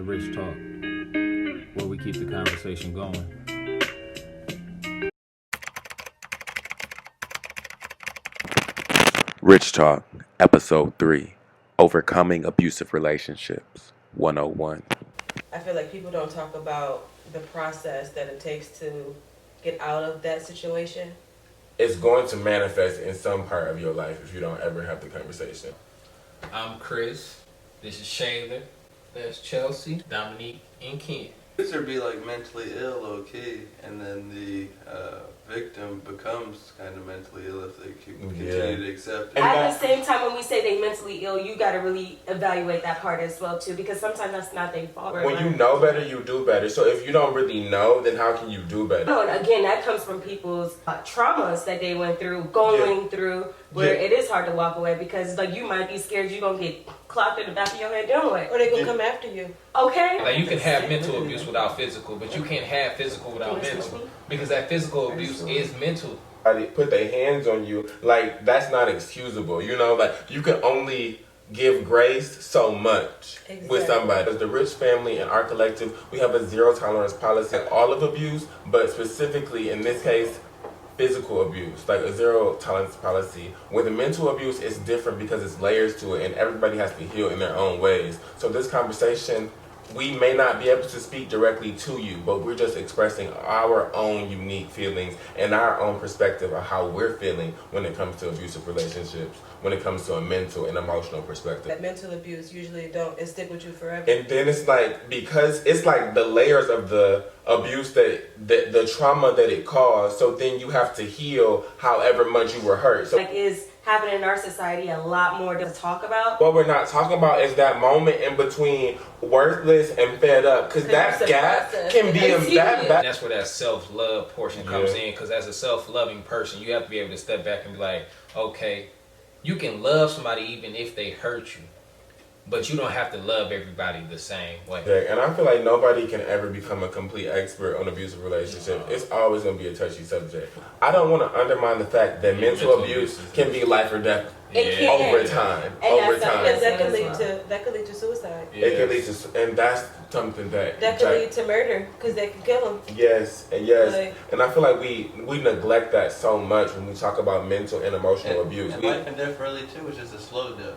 to Rich Talk, where we keep the conversation going. Rich Talk, Episode 3, Overcoming Abusive Relationships, 101. I feel like people don't talk about the process that it takes to get out of that situation. It's going to manifest in some part of your life if you don't ever have the conversation. I'm Chris. This is Shayla. That's Chelsea, Dominique, and Ken. Kids are be like mentally ill, low key, and then the victim becomes kind of mentally ill if they continue to accept it. At the same time, when we say they mentally ill, you got to really evaluate that part as well too, because sometimes that's not their fault. When you know better, you do better. So if you don't really know, then how can you do better? No, and again, that comes from people's traumas that they went through, going through, where it is hard to walk away because like you might be scared you're gonna get clocked in the back of your head doing it, or they gonna come after you. Okay. Like you can have mental abuse without physical, but you can't have physical without mental, because that physical abuse is mental. They put their hands on you, like that's not excusable. You know, like you can only give grace so much with somebody. As the Rich family and our collective, we have a zero tolerance policy on all of abuse, but specifically in this case, physical abuse, like a zero tolerance policy. With the mental abuse, it's different because it's layers to it and everybody has to heal in their own ways. So this conversation, we may not be able to speak directly to you, but we're just expressing our own unique feelings and our own perspective of how we're feeling when it comes to abusive relationships, when it comes to a mental and emotional perspective. That mental abuse usually it stick with you forever. And then it's like, because it's like the layers of the abuse that the trauma that it caused, so then you have to heal however much you were hurt. So like is happening in our society a lot more to talk about. What we're not talking about is that moment in between worthless and fed up, because that gap can be that bad. That's where that self-love portion comes in, because as a self-loving person, you have to be able to step back and be like, okay, you can love somebody even if they hurt you, but you don't have to love everybody the same way. Yeah, and I feel like nobody can ever become a complete expert on abusive relationship. It's always going to be a touchy subject. I don't want to undermine the fact that mental abuse can be life or death over time. That could lead to suicide. Yeah. It can lead to, and that's something that could lead to murder because they can kill them. Yes, and I feel like we neglect that so much when we talk about mental and emotional abuse. And life and death really too is just a slow death.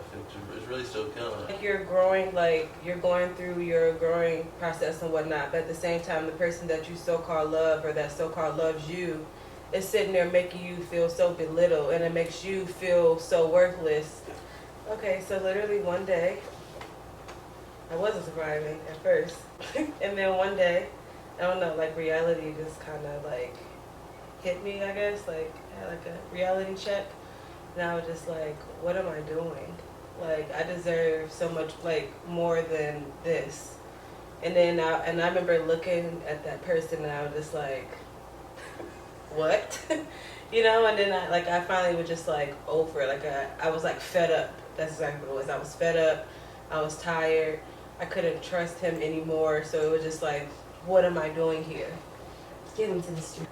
It's really still killing. Like you're growing, like you're going through your growing process and whatnot, but at the same time, the person that you so-called love or that so-called loves you is sitting there making you feel so belittled, and it makes you feel so worthless. Okay, so literally one day, I wasn't surviving at first, and then one day, I don't know, like reality just kind of like hit me, I guess, like I had like a reality check, and I was just like, what am I doing? Like I deserve so much, like more than this. And then I remember looking at that person, and I was just like, what? You know, and then I finally was just like over it. Like I was like fed up. That's exactly what it was. I was fed up. I was tired. I couldn't trust him anymore. So it was just like, what am I doing here? Get him to the street.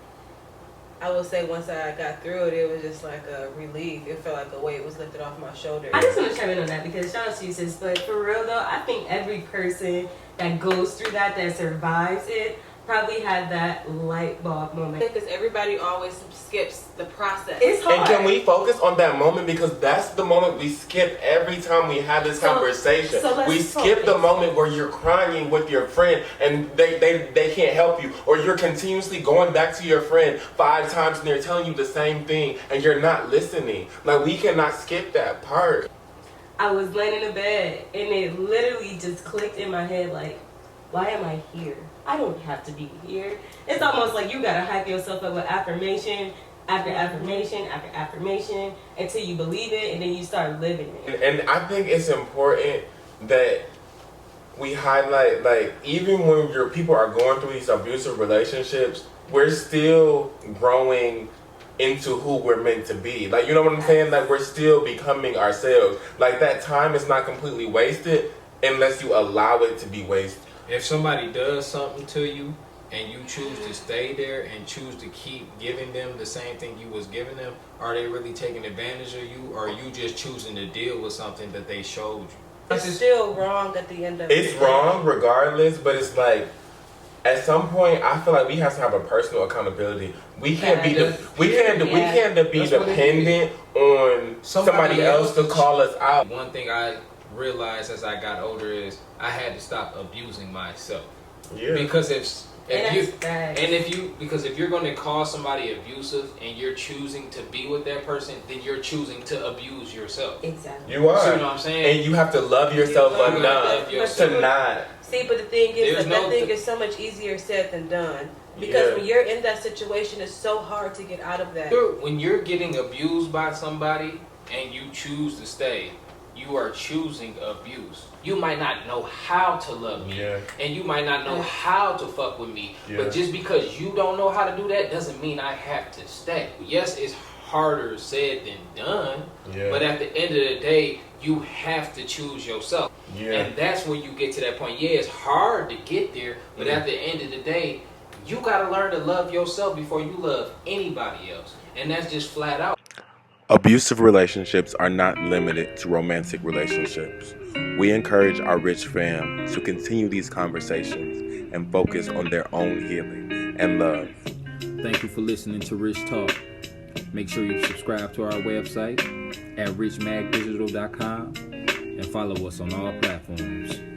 I will say once I got through it, it was just like a relief. It felt like a weight was lifted off my shoulders. I just want to chime in on that because shout out to you, sis. But for real though, I think every person that goes through that survives it, probably had that light bulb moment. Because everybody always skips the process. It's hard. And can we focus on that moment? Because that's the moment we skip every time we have this conversation. So we skip the moment where you're crying with your friend and they can't help you. Or you're continuously going back to your friend 5 times and they're telling you the same thing and you're not listening. Like we cannot skip that part. I was laying in the bed and it literally just clicked in my head like, why am I here? I don't have to be here. It's almost like you gotta hype yourself up with affirmation after affirmation after affirmation until you believe it and then you start living it. And I think it's important that we highlight, like, even when people are going through these abusive relationships, we're still growing into who we're meant to be. Like, you know what I'm saying? Like, we're still becoming ourselves. Like, that time is not completely wasted unless you allow it to be wasted. If somebody does something to you and you choose to stay there and choose to keep giving them the same thing you was giving them, are they really taking advantage of you, or are you just choosing to deal with something that they showed you? It's still wrong at the end of It's it. wrong regardless, but it's like at some point I feel like we have to have a personal accountability. We can't be we can't be That's what it dependent on somebody else to call us out. One thing I realized as I got older is I had to stop abusing myself. Yeah. Because if you're going to call somebody abusive and you're choosing to be with that person, then you're choosing to abuse yourself. Exactly. You are. See what I'm saying? And you have to love yourself enough to not. See, but the thing is, There's thing is so much easier said than done. Because when you're in that situation, it's so hard to get out of that. When you're getting abused by somebody and you choose to stay, you are choosing abuse. You might not know how to love me, and you might not know how to fuck with me, but just because you don't know how to do that doesn't mean I have to stay. Yes, it's harder said than done, but at the end of the day, you have to choose yourself. And that's when you get to that point. Yeah, it's hard to get there, but at the end of the day, you gotta learn to love yourself before you love anybody else. And that's just flat out. Abusive relationships are not limited to romantic relationships. We encourage our rich fam to continue these conversations and focus on their own healing and love. Thank you for listening to Rich Talk. Make sure you subscribe to our website at richmagdigital.com and follow us on all platforms.